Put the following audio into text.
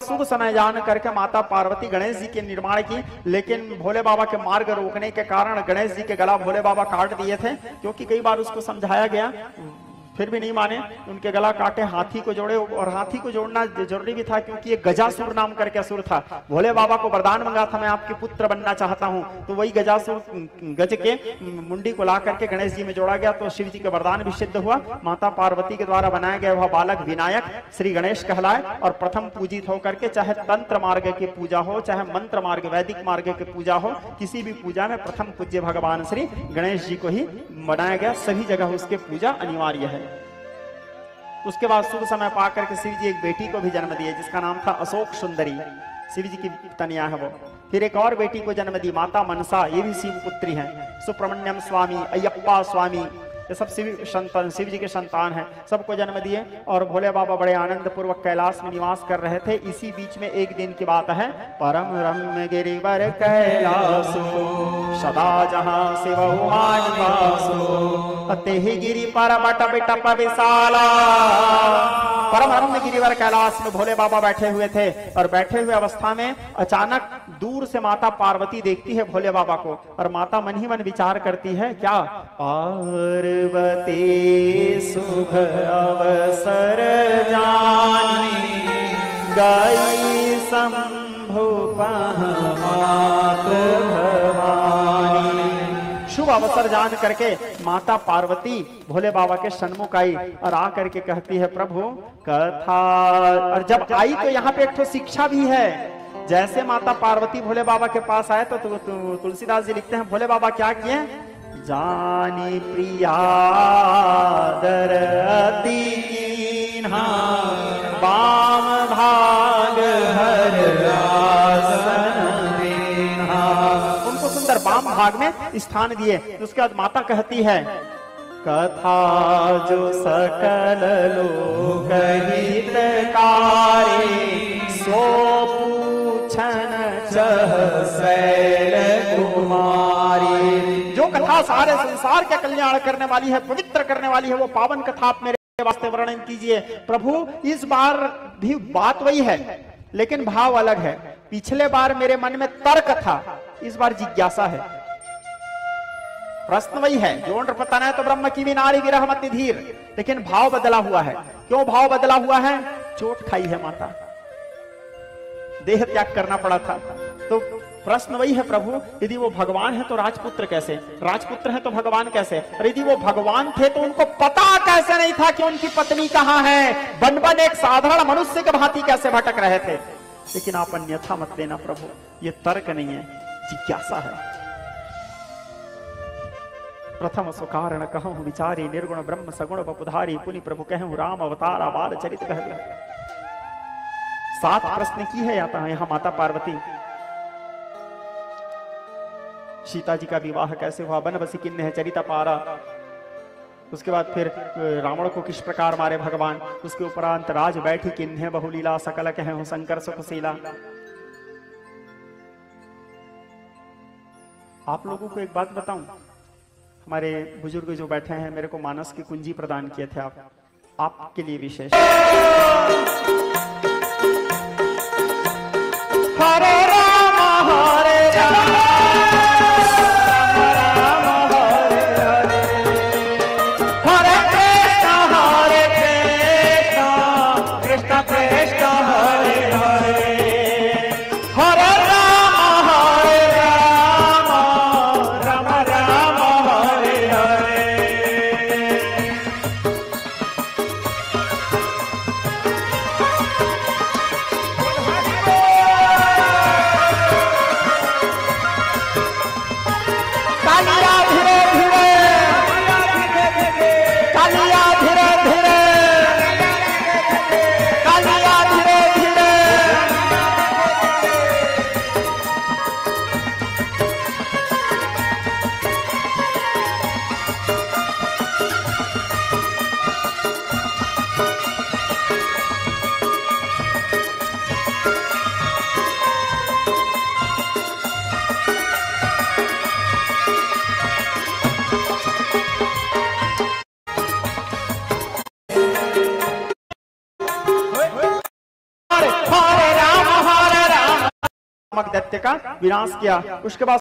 शुभ समय जान करके माता पार्वती गणेश जी के निर्माण की, लेकिन भोले बाबा के मार्ग रोकने के कारण गणेश जी के गला भोले बाबा काट दिए थे, क्योंकि कई बार उसको समझाया गया, फिर भी नहीं माने। उनके गला काटे, हाथी को जोड़े, और हाथी को जोड़ना जरूरी भी था क्योंकि ये गजासुर नाम करके असुर था। भोले बाबा को वरदान मंगा था, मैं आपके पुत्र बनना चाहता हूं, तो वही गजासुर गज के मुंडी को ला करके गणेश जी में जोड़ा गया, तो शिव जी के वरदान भी सिद्ध हुआ। माता पार्वती के द्वारा बनाया गया वह बालक विनायक श्री गणेश कहलाए और प्रथम पूजित होकर के, चाहे तंत्र मार्ग की पूजा हो, चाहे मंत्र मार्ग वैदिक मार्ग की पूजा हो, किसी भी पूजा में प्रथम पूज्य भगवान श्री गणेश जी को ही बनाया गया। सभी जगह उसके पूजा अनिवार्य है। उसके बाद शुभ समय पा करके शिव जी एक बेटी को भी जन्म दिए, जिसका नाम था अशोक सुंदरी, शिव जी की तनिया है वो। फिर एक और बेटी को जन्म दी, माता मनसा, ये भी शिव पुत्री हैं। सुब्रमण्यम स्वामी, अयप्पा स्वामी, ये सब शिव जी के संतान हैं, सबको जन्म दिए। और भोले बाबा बड़े आनंद पूर्वक कैलाश में निवास कर रहे थे। इसी बीच में एक दिन की बात है, परम रम्य गिरिवर कैलासो सदा जहां शिव वासो तेहि गिरि पर बट बिटप विशाला। परम रम्य गिरिवर कैलाश में भोले बाबा बैठे हुए थे, और बैठे हुए अवस्था में अचानक दूर से माता पार्वती देखती है भोले बाबा को, और माता मन ही मन विचार करती है, क्या पार्वती शुभ अवसर जानी गई शंभु मात भवानी। शुभ अवसर जान करके माता पार्वती भोले बाबा के सन्मुख आई और आ करके कहती है, प्रभु कथा। और जब आई तो यहाँ पे एक तो शिक्षा भी है। जैसे माता पार्वती भोले बाबा के पास आए तो तुलसीदास जी लिखते हैं, भोले बाबा क्या किए, जानी प्रिया दर अति कीन्हा बाम भाग हर आसन देना। उनको सुंदर बाम भाग में स्थान दिए। उसके बाद माता कहती है, कथा जो सकल लोक हितकारी सो पूछन चह शैल कुमारी। जो कथा सारे संसार के कल्याण करने वाली है, पवित्र करने वाली है, वो पावन कथा आप मेरे वास्ते वर्णन कीजिए। प्रभु इस बार भी बात वही है, लेकिन भाव अलग है। पिछले बार मेरे मन में तर्क था, इस बार जिज्ञासा है। प्रश्न वही है, जो पता नहीं तो ब्रह्म की भी नारी विरह मत धीर, लेकिन भाव बदला हुआ है। क्यों भाव बदला हुआ है? चोट खाई है माता, देह त्याग करना पड़ा था। तो प्रश्न वही है, प्रभु यदि वो भगवान है तो राजपुत्र कैसे, राजपुत्र है तो भगवान कैसे? और यदि वो भगवान थे तो उनको पता कैसे नहीं था कि उनकी पत्नी कहां है? बन बन एक साधारण मनुष्य के भांति कैसे भटक रहे थे? लेकिन आप अन्यथा मत देना प्रभु, ये तर्क नहीं है, जिज्ञासा है। प्रथम सुकारण कहूं विचारी निर्गुण ब्रह्म सगुण बपुधारी पुनि प्रभु कहूं राम अवतार बाल चरित कह। 7 प्रश्न की है यहाँ माता पार्वती। सीता जी का विवाह कैसे हुआ, वन बसी किन्ने है चरिता पारा। उसके बाद फिर रावण को किस प्रकार मारे भगवान, उसके उपरांत राज बैठी किन्ने बहुलीला सकल कहे शंकर सुखशीला। आप लोगों को एक बात बताऊं, हमारे बुजुर्ग जो बैठे हैं, मेरे को मानस की कुंजी प्रदान किए थे आप, आपके लिए विशेष। हरे राम हरे राम राम हरे हरे, हरे कृष्ण कृष्ण कृष्ण हरे हरे, हरे राम राम राम हरे हरे। नामक दैत्य का विनाश किया। उसके बाद